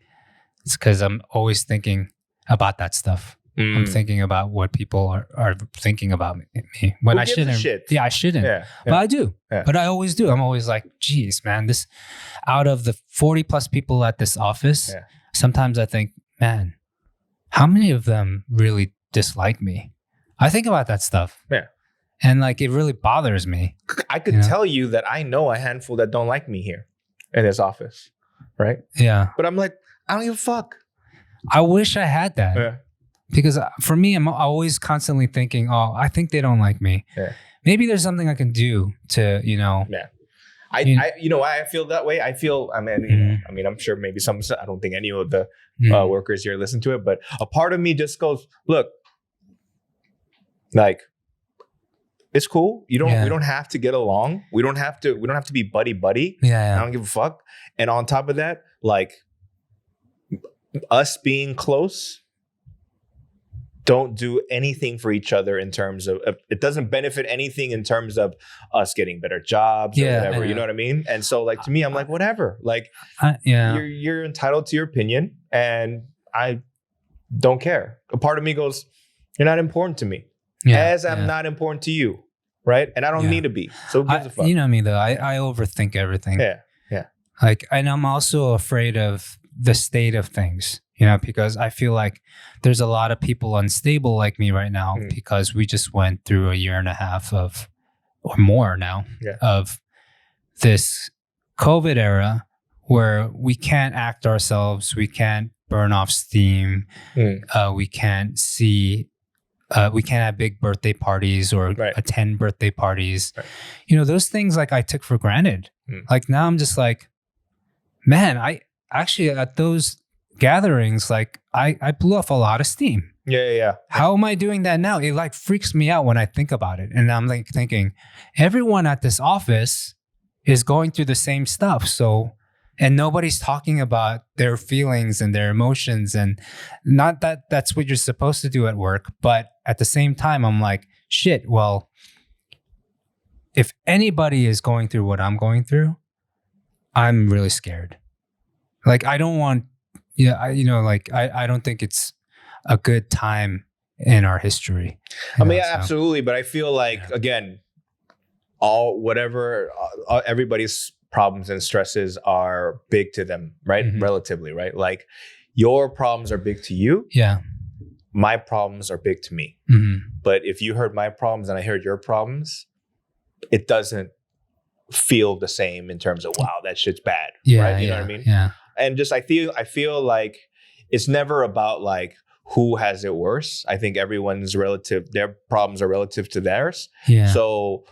It's because I'm always thinking about that stuff. I'm thinking about what people are thinking about me when I shouldn't. Yeah, I shouldn't. Yeah. But I do. Yeah. But I always do. I'm always like, geez, man, this out of the 40 plus people at this office, sometimes I think, man, how many of them really dislike me? I think about that stuff. Yeah. And like, it really bothers me. I could tell you that I know a handful that don't like me here in this office. Right? Yeah. But I'm like, I don't give a fuck. I wish I had that. Yeah. Because for me, I'm always constantly thinking, oh, I think they don't like me. Yeah. Maybe there's something I can do to, you know. Yeah. You know why I feel that way? I mean, I'm sure maybe I don't think any of the workers here listen to it, but a part of me just goes, look, like, it's cool. We don't have to get along. We don't have to be buddy. Yeah. I don't give a fuck. And on top of that, like, us being close don't do anything for each other in terms of it doesn't benefit anything in terms of us getting better jobs or whatever. You know what I mean? And so like to me, I'm like, whatever. Like you're entitled to your opinion, and I don't care. A part of me goes, you're not important to me, as I'm not important to you, right? And I don't need to be. So who gives a fuck? You know me though. I overthink everything. Yeah. Like, and I'm also afraid of the state of things, you know, because I feel like there's a lot of people unstable like me right now because we just went through a year and a half of, or more now, of this COVID era where we can't act ourselves, we can't burn off steam, we can't see, we can't have big birthday parties or attend birthday parties. You know, those things like I took for granted. Like now I'm just like, man, I actually at those gatherings, like I blew off a lot of steam. Yeah. How am I doing that now? It like freaks me out when I think about it. And I'm like thinking, everyone at this office is going through the same stuff. So, and nobody's talking about their feelings and their emotions, and not that that's what you're supposed to do at work. But at the same time, I'm like, shit, well, if anybody is going through what I'm going through, I'm really scared. Like, I don't want, I don't think it's a good time in our history. I mean, absolutely. But I feel like, again, everybody's problems and stresses are big to them, right? Relatively, right? Like your problems are big to you. Yeah. My problems are big to me. But if you heard my problems and I heard your problems, it doesn't feel the same in terms of, wow, that shit's bad. Right? You know what I mean? Yeah. And just I feel like it's never about like who has it worse. I think everyone's their problems are relative to theirs. Yeah. So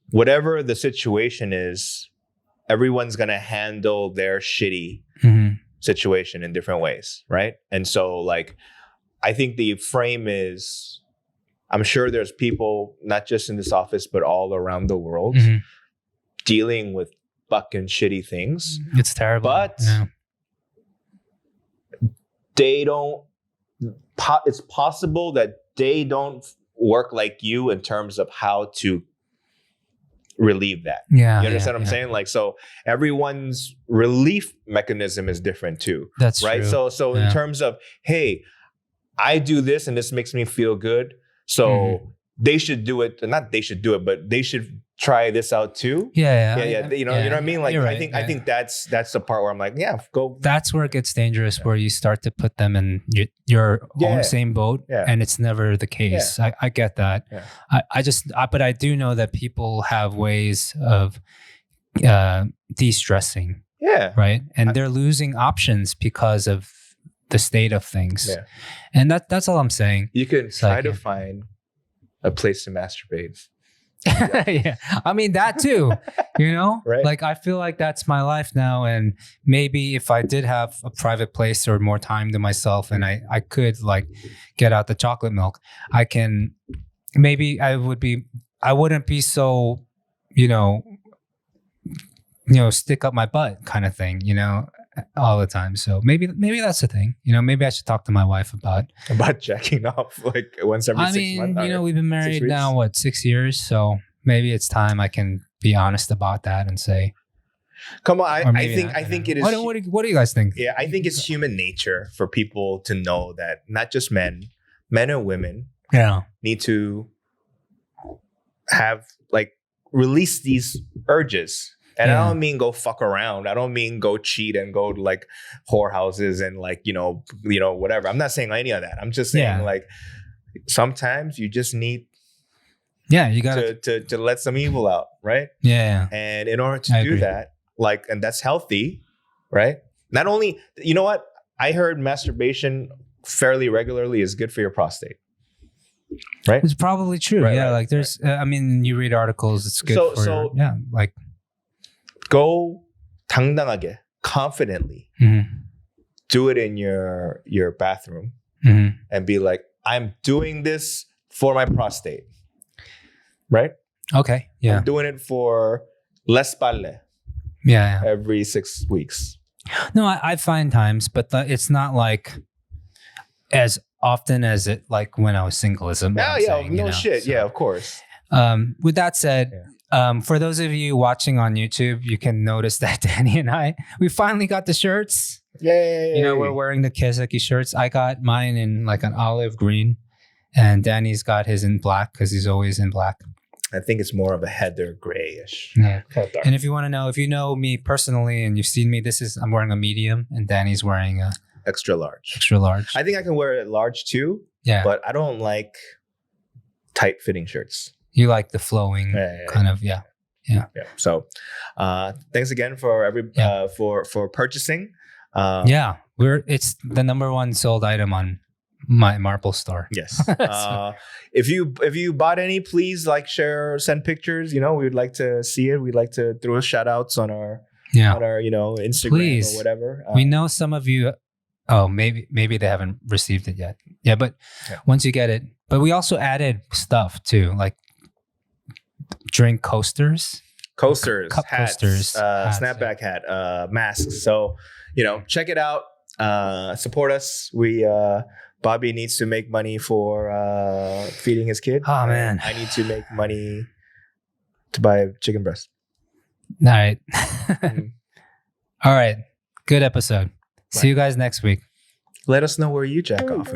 whatever the situation is, everyone's gonna handle their shitty situation in different ways, right? And so like I think the frame is, I'm sure there's people not just in this office but all around the world dealing with fucking shitty things. It's terrible. But they don't, it's possible that they don't work like you in terms of how to relieve that. Yeah. You understand what I'm saying? Like, so everyone's relief mechanism is different too. That's right. True. So in terms of, hey, I do this and this makes me feel good. So they should do it. Not they should do it, but they should try this out too. Yeah. You know what I mean? Like, right. I think that's the part where I'm like, go. That's where it gets dangerous, where you start to put them in your own same boat, and it's never the case. Yeah. I get that. Yeah. But I do know that people have ways of de-stressing. Yeah. Right. And they're losing options because of the state of things. Yeah. And that's all I'm saying. You can try to find a place to masturbate. Yeah. I mean, that too, you know, right? Like, I feel like that's my life now. And maybe if I did have a private place or more time to myself and I could like get out the chocolate milk, I wouldn't be so, stick up my butt kind of thing, all the time. So maybe that's the thing. Maybe I should talk to my wife about jacking off like once every 6 months. We've been married now 6 years, so maybe it's time I can be honest about that and say, come on. I think it is. What do you guys think? Yeah, I think it's human nature for people to know that not just men and women need to have release these urges. And I don't mean go fuck around. I don't mean go cheat and go to like whorehouses and whatever. I'm not saying any of that. I'm just saying sometimes you just need you got to let some evil out, right? Yeah. And in order to do that, and that's healthy, right? Not only, you know what? I heard masturbation fairly regularly is good for your prostate. Right? It's probably true. Right, yeah. Right, there's, you read articles, it's good go 당당하게, confidently, do it in your bathroom and be like, I'm doing this for my prostate. Right? Okay. Yeah. I'm doing it for less palle. Yeah. Every 6 weeks. No, I find times, but it's not like as often as it like when I was single. Is shit. So, yeah, of course. With that said, for those of you watching on YouTube, you can notice that Danny and we finally got the shirts. Yay! You know, we're wearing the Kiyosaki shirts. I got mine in like an olive green, and Danny's got his in black because he's always in black. I think it's more of a heather grayish. Yeah. And if you want to know, if you know me personally and you've seen me, I'm wearing a medium and Danny's wearing a extra large. Extra large. I think I can wear a large too. Yeah. But I don't like tight fitting shirts. You like the flowing kind of, yeah. So thanks again for for purchasing. It's the number one sold item on my Marple store. Yes. If you bought any, please like, share, send pictures. You know, we would like to see it. We'd like to throw shout outs on our Instagram please. Or whatever. We know some of you. Oh, maybe they haven't received it yet. Yeah, but once you get it. But we also added stuff too, like drink coasters. Cup hats, coasters, snapback hat, masks. So, check it out. Support us. Bobby needs to make money for feeding his kid. Oh, man. I need to make money to buy a chicken breast. All right. All right. Good episode. Bye. See you guys next week. Let us know where you jack off.